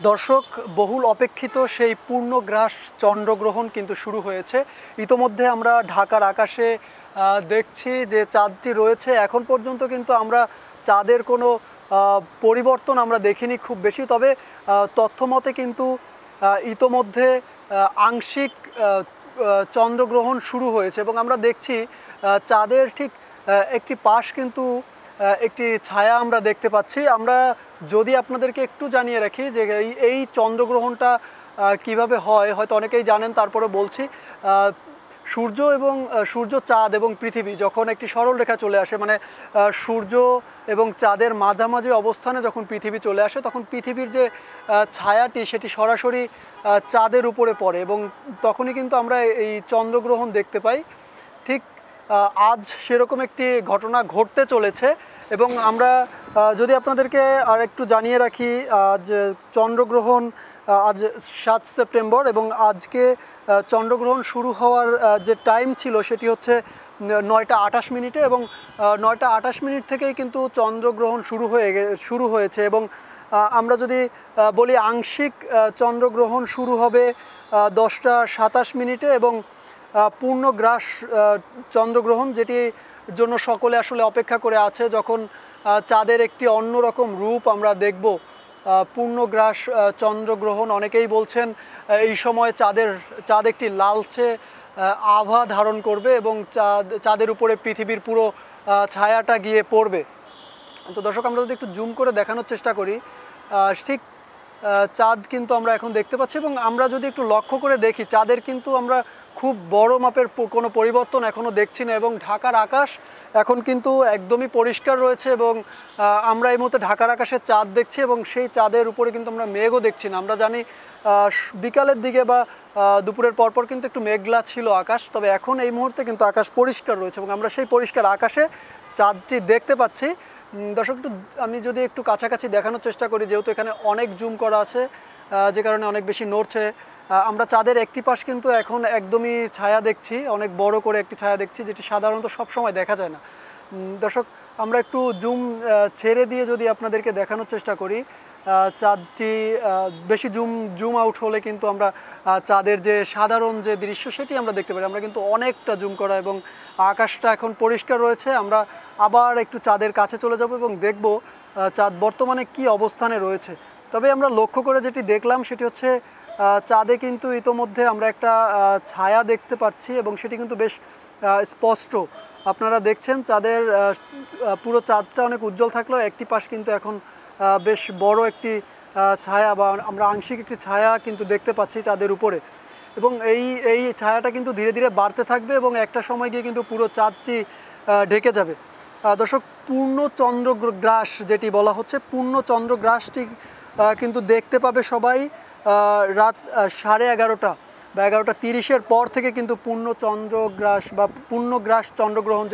দর্শক, বহুল অপেক্ষিত সেই পূর্ণগ্রাস চন্দ্রগ্রহণ কিন্তু শুরু হয়েছে। ইতোমধ্যে আমরা ঢাকার আকাশে দেখছি যে চাঁদটি রয়েছে। এখন পর্যন্ত কিন্তু আমরা চাঁদের কোনো পরিবর্তন আমরা দেখিনি খুব বেশি। তবে তথ্যমতে কিন্তু ইতোমধ্যে আংশিক চন্দ্রগ্রহণ শুরু হয়েছে এবং আমরা দেখছি চাঁদের ঠিক একটি পাশ কিন্তু একটি ছায়া আমরা দেখতে পাচ্ছি। আমরা যদি আপনাদেরকে একটু জানিয়ে রাখি যে এই চন্দ্রগ্রহণটা কিভাবে হয়, হয়তো অনেকেই জানেন, তারপরে বলছি। সূর্য এবং সূর্য, চাঁদ এবং পৃথিবী যখন একটি সরল রেখা চলে আসে, মানে সূর্য এবং চাঁদের মাঝামাঝি অবস্থানে যখন পৃথিবী চলে আসে, তখন পৃথিবীর যে ছায়াটি সেটি সরাসরি চাঁদের উপরে পড়ে এবং তখনই কিন্তু আমরা এই চন্দ্রগ্রহণ দেখতে পাই। ঠিক আজ সেরকম একটি ঘটনা ঘটতে চলেছে এবং আমরা যদি আপনাদেরকে আর একটু জানিয়ে রাখি, আজ চন্দ্রগ্রহণ, আজ 7 সেপ্টেম্বর এবং আজকে চন্দ্রগ্রহণ শুরু হওয়ার যে টাইম ছিল সেটি হচ্ছে 9টা 28 মিনিটে এবং 9টা 28 মিনিট থেকেই কিন্তু চন্দ্রগ্রহণ শুরু হয়েছে এবং আমরা যদি বলি আংশিক চন্দ্রগ্রহণ শুরু হবে 10টা 27 মিনিটে এবং পূর্ণগ্রাস চন্দ্রগ্রহণ, যেটির জন্য সকলে আসলে অপেক্ষা করে আছে, যখন চাঁদের একটি অন্যরকম রূপ আমরা দেখব। পূর্ণগ্রাস চন্দ্রগ্রহণ, অনেকেই বলছেন এই সময় চাঁদ একটি লালচে আভা ধারণ করবে এবং চাঁদের উপরে পৃথিবীর পুরো ছায়াটা গিয়ে পড়বে। তো দর্শক, আমরা যদি একটু জুম করে দেখানোর চেষ্টা করি, ঠিক চাঁদ কিন্তু আমরা এখন দেখতে পাচ্ছি এবং আমরা যদি একটু লক্ষ্য করে দেখি, চাঁদের কিন্তু আমরা খুব বড় মাপের কোনো পরিবর্তন এখনও দেখছি না এবং ঢাকার আকাশ এখন কিন্তু একদমই পরিষ্কার রয়েছে এবং আমরা এই মুহূর্তে ঢাকার আকাশে চাঁদ দেখছি এবং সেই চাঁদের উপরে কিন্তু আমরা মেঘও দেখছি না। আমরা জানি বিকালের দিকে বা দুপুরের পরপর কিন্তু একটু মেঘলা ছিল আকাশ, তবে এখন এই মুহূর্তে কিন্তু আকাশ পরিষ্কার রয়েছে এবং আমরা সেই পরিষ্কার আকাশে চাঁদটি দেখতে পাচ্ছি। দর্শক, আমি যদি একটু কাছাকাছি দেখানোর চেষ্টা করি, যেহেতু এখানে অনেক জুম করা আছে যে কারণে অনেক বেশি নড়ছে, আমরা চাঁদের একটি পাশ কিন্তু এখন একদমই ছায়া দেখছি, অনেক বড় করে একটি ছায়া দেখছি, যেটি সাধারণত সব সময় দেখা যায় না। দর্শক, আমরা একটু জুম ছেড়ে দিয়ে যদি আপনাদেরকে দেখানোর চেষ্টা করি, চাঁদটি বেশি জুম আউট হলে কিন্তু আমরা চাঁদের যে সাধারণ যে দৃশ্য সেটি আমরা দেখতে পারি। আমরা কিন্তু অনেকটা জুম করা এবং আকাশটা এখন পরিষ্কার রয়েছে। আমরা আবার একটু চাঁদের কাছে চলে যাব এবং দেখব চাঁদ বর্তমানে কি অবস্থানে রয়েছে। তবে আমরা লক্ষ্য করে যেটি দেখলাম সেটি হচ্ছে চাঁদে কিন্তু ইতোমধ্যে আমরা একটা ছায়া দেখতে পাচ্ছি এবং সেটি কিন্তু বেশ স্পষ্ট। আপনারা দেখছেন চাঁদের পুরো চাঁদটা অনেক উজ্জ্বল থাকলেও একটি পাশ কিন্তু এখন বেশ বড় একটি ছায়া বা আমরা আংশিক একটি ছায়া কিন্তু দেখতে পাচ্ছি চাঁদের উপরে এবং এই ছায়াটা কিন্তু ধীরে ধীরে বাড়তে থাকবে এবং একটা সময় গিয়ে কিন্তু পুরো চাঁদটি ঢেকে যাবে। দর্শক, পূর্ণ চন্দ্রগ্রাস যেটি বলা হচ্ছে, পূর্ণ চন্দ্রগ্রাসটি কিন্তু দেখতে পাবে সবাই রাত 11:30 বা 11:30 পর থেকে কিন্তু পূর্ণ চন্দ্রগ্রাস বা পূর্ণগ্রাস চন্দ্রগ্রহণ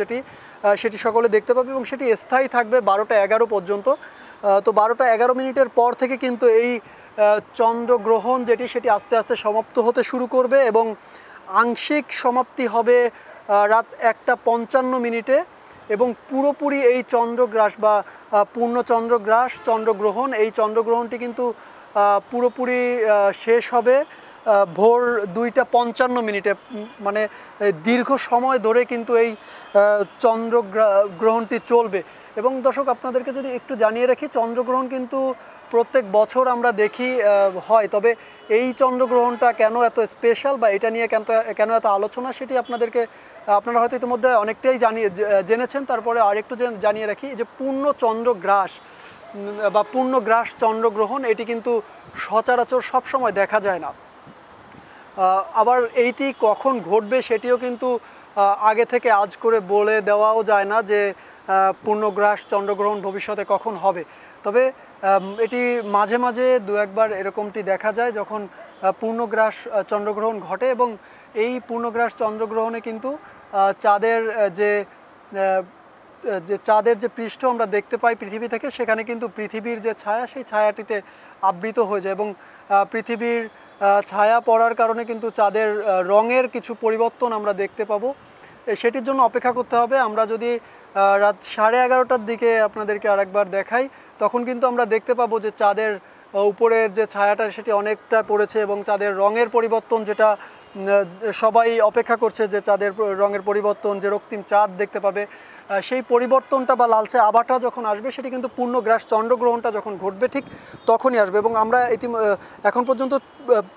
সেটি সকলে দেখতে পাবে এবং সেটি স্থায়ী থাকবে 12:11 পর্যন্ত। তো 12:11 মিনিটের পর থেকে কিন্তু এই চন্দ্রগ্রহণ সেটি আস্তে আস্তে সমাপ্ত হতে শুরু করবে এবং আংশিক সমাপ্তি হবে রাত 1:55 মিনিটে এবং পুরোপুরি এই চন্দ্রগ্রাস বা পূর্ণ চন্দ্রগ্রাস চন্দ্রগ্রহণ, এই চন্দ্রগ্রহণটি কিন্তু পুরোপুরি শেষ হবে ভোর 2:55 মিনিটে। মানে দীর্ঘ সময় ধরে কিন্তু এই চন্দ্রগ্রহণটি চলবে। এবং দর্শক, আপনাদেরকে যদি একটু জানিয়ে রাখি, চন্দ্রগ্রহণ কিন্তু প্রত্যেক বছর আমরা দেখি হয়, তবে এই চন্দ্রগ্রহণটা কেন এত স্পেশাল বা এটা নিয়ে কেন এত আলোচনা সেটি আপনারা হয়তো ইতিমধ্যে অনেকটাই জেনেছেন। তারপরে আরেকটু জানিয়ে রাখি যে পূর্ণ চন্দ্রগ্রাস বা পূর্ণগ্রাস চন্দ্রগ্রহণ এটি কিন্তু সচরাচর সবসময় দেখা যায় না। আবার এইটি কখন ঘটবে সেটিও কিন্তু আগে থেকে আজ করে বলে দেওয়াও যায় না যে পূর্ণগ্রাস চন্দ্রগ্রহণ ভবিষ্যতে কখন হবে। তবে এটি মাঝে মাঝে দু একবার এরকমটি দেখা যায় যখন পূর্ণগ্রাস চন্দ্রগ্রহণ ঘটে এবং এই পূর্ণগ্রাস চন্দ্রগ্রহণে কিন্তু চাঁদের যে পৃষ্ঠ আমরা দেখতে পাই পৃথিবী থেকে, সেখানে কিন্তু পৃথিবীর যে ছায়া সেই ছায়াটিতে আবৃত হয়ে যায় এবং পৃথিবীর ছায়া পড়ার কারণে কিন্তু চাঁদের রঙের কিছু পরিবর্তন আমরা দেখতে পাবো। সেটির জন্য অপেক্ষা করতে হবে। আমরা যদি রাত 11:30টার দিকে আপনাদেরকে আরেকবার দেখাই, তখন কিন্তু আমরা দেখতে পাবো যে চাঁদের উপরের যে ছায়াটা সেটি অনেকটা পড়েছে এবং চাঁদের রঙের পরিবর্তন যেটা সবাই অপেক্ষা করছে যে চাঁদের রঙের পরিবর্তন, যে রক্তিম চাঁদ দেখতে পাবে, সেই পরিবর্তনটা বা লালচে আভাটা যখন আসবে সেটি কিন্তু পূর্ণগ্রাস চন্দ্রগ্রহণটা যখন ঘটবে ঠিক তখনই আসবে। এবং আমরা এখন পর্যন্ত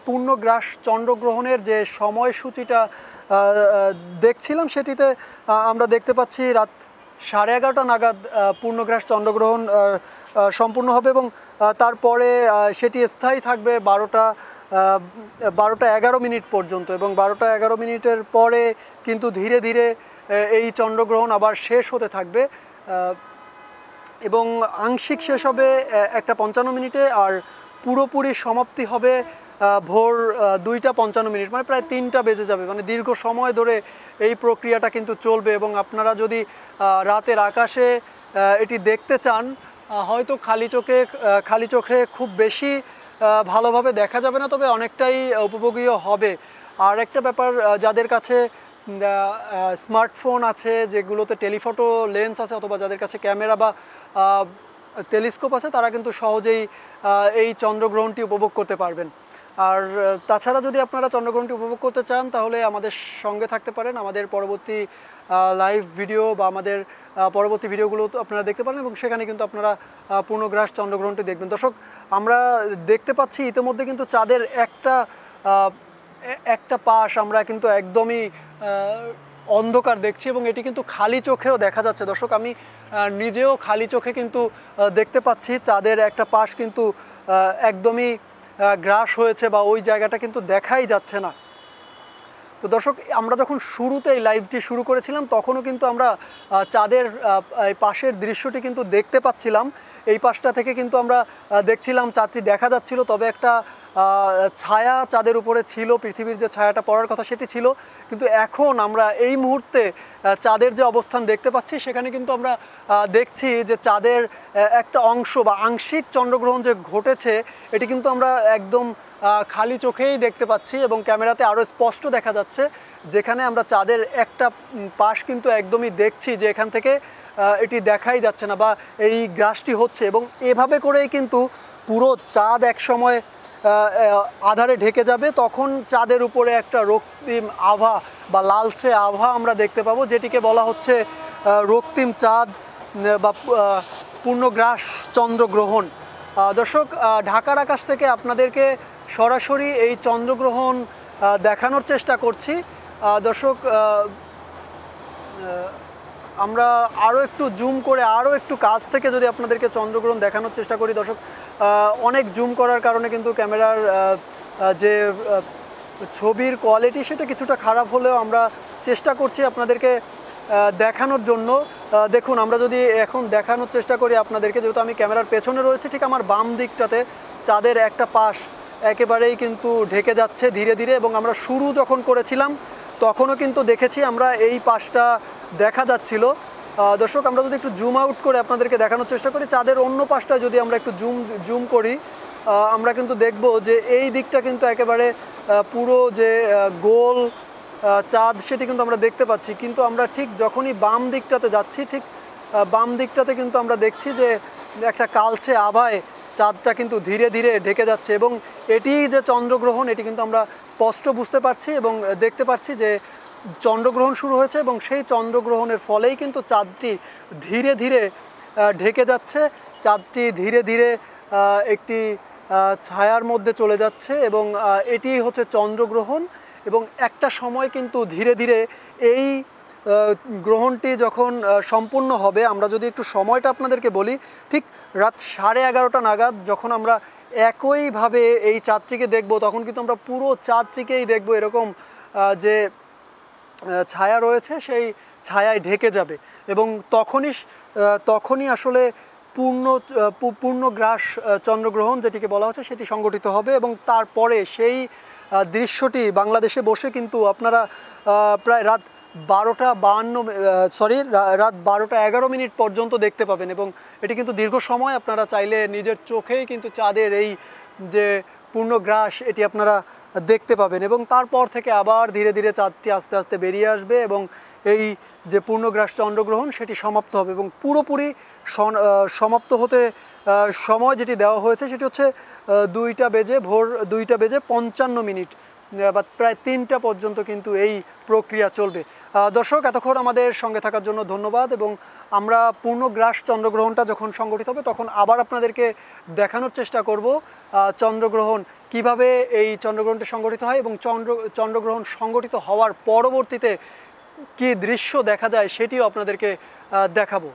পূর্ণগ্রাস চন্দ্রগ্রহণের যে সময়সূচিটা দেখছিলাম সেটিতে আমরা দেখতে পাচ্ছি রাত 11:30 নাগাদ পূর্ণগ্রাস চন্দ্রগ্রহণ সম্পূর্ণ হবে এবং তারপরে সেটি স্থায়ী থাকবে 12:11 পর্যন্ত। এবং 12:11 পরে কিন্তু ধীরে ধীরে এই চন্দ্রগ্রহণ আবার শেষ হতে থাকবে এবং আংশিক শেষ হবে 1:55 আর পুরোপুরি সমাপ্তি হবে ভোর 2:55, মানে প্রায় 3টা বেজে যাবে। মানে দীর্ঘ সময় ধরে এই প্রক্রিয়াটা কিন্তু চলবে এবং আপনারা যদি রাতের আকাশে এটি দেখতে চান হয়তো খালি চোখে খুব বেশি ভালোভাবে দেখা যাবে না, তবে অনেকটাই উপভোগীয় হবে। আর একটা ব্যাপার, যাদের কাছে স্মার্টফোন আছে, যেগুলোতে টেলিফটো লেন্স আছে, অথবা যাদের কাছে ক্যামেরা বা টেলিস্কোপ আছে, তারা কিন্তু সহজেই এই চন্দ্রগ্রহণটি উপভোগ করতে পারবেন। আর তাছাড়া যদি আপনারা চন্দ্রগ্রহণটি উপভোগ করতে চান তাহলে আমাদের সঙ্গে থাকতে পারেন। আমাদের পরবর্তী লাইভ ভিডিও বা আমাদের পরবর্তী ভিডিওগুলো আপনারা দেখতে পারেন এবং সেখানে কিন্তু আপনারা পূর্ণগ্রাস চন্দ্রগ্রহণটি দেখবেন। দর্শক, আমরা দেখতে পাচ্ছি ইতিমধ্যে কিন্তু চাঁদের একটা পাশ আমরা কিন্তু একদমই অন্ধকার দেখছি এবং এটি কিন্তু খালি চোখেও দেখা যাচ্ছে। দর্শক, আমি নিজেও খালি চোখে কিন্তু দেখতে পাচ্ছি চাঁদের একটা পাশ কিন্তু একদমই গ্রাস হয়েছে বা ওই জায়গাটা কিন্তু দেখাই যাচ্ছে না। তো দর্শক, আমরা যখন শুরুতে এই লাইভটি শুরু করেছিলাম তখনও কিন্তু আমরা চাঁদের পাশের দৃশ্যটি কিন্তু দেখতে পাচ্ছিলাম। এই পাশটা থেকে কিন্তু আমরা দেখছিলাম চাঁদটি দেখা যাচ্ছিল, তবে একটা ছায়া চাঁদের উপরে ছিল, পৃথিবীর যে ছায়াটা পড়ার কথা সেটি ছিল। কিন্তু এখন আমরা এই মুহূর্তে চাঁদের যে অবস্থান দেখতে পাচ্ছি সেখানে কিন্তু আমরা দেখছি যে চাঁদের একটা অংশ বা আংশিক চন্দ্রগ্রহণ যে ঘটেছে এটি কিন্তু আমরা একদম খালি চোখেই দেখতে পাচ্ছি এবং ক্যামেরাতে আরও স্পষ্ট দেখা যাচ্ছে, যেখানে আমরা চাঁদের একটা পাশ কিন্তু একদমই দেখছি যে এখান থেকে এটি দেখাই যাচ্ছে না বা এই গ্রাসটি হচ্ছে। এবং এভাবে করেই কিন্তু পুরো চাঁদ এক সময় আধারে ঢেকে যাবে, তখন চাঁদের উপরে একটা রক্তিম আভা বা লালচে আভা আমরা দেখতে পাবো, যেটিকে বলা হচ্ছে রক্তিম চাঁদ বা পূর্ণগ্রাস চন্দ্রগ্রহণ। দর্শক, ঢাকার আকাশ থেকে আপনাদেরকে সরাসরি এই চন্দ্রগ্রহণ দেখানোর চেষ্টা করছি। দর্শক, আমরা আরও একটু জুম করে আরও একটু কাছ থেকে যদি আপনাদেরকে চন্দ্রগ্রহণ দেখানোর চেষ্টা করি। দর্শক, অনেক জুম করার কারণে কিন্তু ক্যামেরার যে ছবির কোয়ালিটি সেটা কিছুটা খারাপ হলেও আমরা চেষ্টা করছি আপনাদেরকে দেখানোর জন্য। দেখুন, আমরা যদি এখন দেখানোর চেষ্টা করি আপনাদেরকে, যেহেতু আমি ক্যামেরার পেছনে রয়েছে, ঠিক আমার বাম দিকটাতে চাঁদের একটা পাশ একেবারেই কিন্তু ঢেকে যাচ্ছে ধীরে ধীরে। এবং আমরা শুরু যখন করেছিলাম তখনও কিন্তু দেখেছি আমরা এই পাশটা দেখা যাচ্ছিল। দর্শক, আমরা যদি একটু জুম আউট করে আপনাদেরকে দেখানোর চেষ্টা করি, চাঁদের অন্য পাশটা যদি আমরা একটু জুম করি, আমরা কিন্তু দেখব যে এই দিকটা কিন্তু একেবারে পুরো যে গোল চাঁদ সেটি কিন্তু আমরা দেখতে পাচ্ছি। কিন্তু আমরা ঠিক যখনই বাম দিকটাতে যাচ্ছি, ঠিক বাম দিকটাতে কিন্তু আমরা দেখছি যে একটা কালচে আভায় চাঁদটা কিন্তু ধীরে ধীরে ঢেকে যাচ্ছে এবং এটি যে চন্দ্রগ্রহণ এটি কিন্তু আমরা স্পষ্ট বুঝতে পারছি এবং দেখতে পাচ্ছি যে চন্দ্রগ্রহণ শুরু হয়েছে এবং সেই চন্দ্রগ্রহণের ফলেই কিন্তু চাঁদটি ধীরে ধীরে ঢেকে যাচ্ছে। চাঁদটি ধীরে ধীরে একটি ছায়ার মধ্যে চলে যাচ্ছে এবং এটি হচ্ছে চন্দ্রগ্রহণ। এবং একটা সময় কিন্তু ধীরে ধীরে এই গ্রহণটি যখন সম্পূর্ণ হবে, আমরা যদি একটু সময়টা আপনাদেরকে বলি, ঠিক রাত 11:30 নাগাদ যখন আমরা একইভাবে এই চাঁদটিকে দেখব, তখন কিন্তু আমরা পুরো চাঁদটিকেই দেখব এরকম যে ছায়া রয়েছে সেই ছায়ায় ঢেকে যাবে এবং তখনই আসলে পূর্ণগ্রাস চন্দ্রগ্রহণ যেটিকে বলা হচ্ছে সেটি সংগঠিত হবে। এবং তারপরে সেই দৃশ্যটি বাংলাদেশে বসে কিন্তু আপনারা প্রায় রাত 12:11 পর্যন্ত দেখতে পাবেন এবং এটি কিন্তু দীর্ঘ সময় আপনারা চাইলে নিজের চোখেই কিন্তু চাঁদের এই যে পূর্ণগ্রাস এটি আপনারা দেখতে পাবেন এবং তারপর থেকে আবার ধীরে ধীরে চাঁদটি আস্তে আস্তে বেরিয়ে আসবে এবং এই যে পূর্ণগ্রাস চন্দ্রগ্রহণ সেটি সমাপ্ত হবে এবং পুরোপুরি সমাপ্ত হতে সময় যেটি দেওয়া হয়েছে সেটি হচ্ছে ভোর 2:55 বা প্রায় 3টা পর্যন্ত কিন্তু এই প্রক্রিয়া চলবে। দর্শক, এতক্ষণ আমাদের সঙ্গে থাকার জন্য ধন্যবাদ এবং আমরা পূর্ণগ্রাস চন্দ্রগ্রহণটা যখন সংগঠিত হবে তখন আবার আপনাদেরকে দেখানোর চেষ্টা করব চন্দ্রগ্রহণ কিভাবে এই চন্দ্রগ্রহণটি সংগঠিত হয় এবং চন্দ্রগ্রহণ সংগঠিত হওয়ার পরবর্তীতে কী দৃশ্য দেখা যায় সেটিও আপনাদেরকে দেখাবো।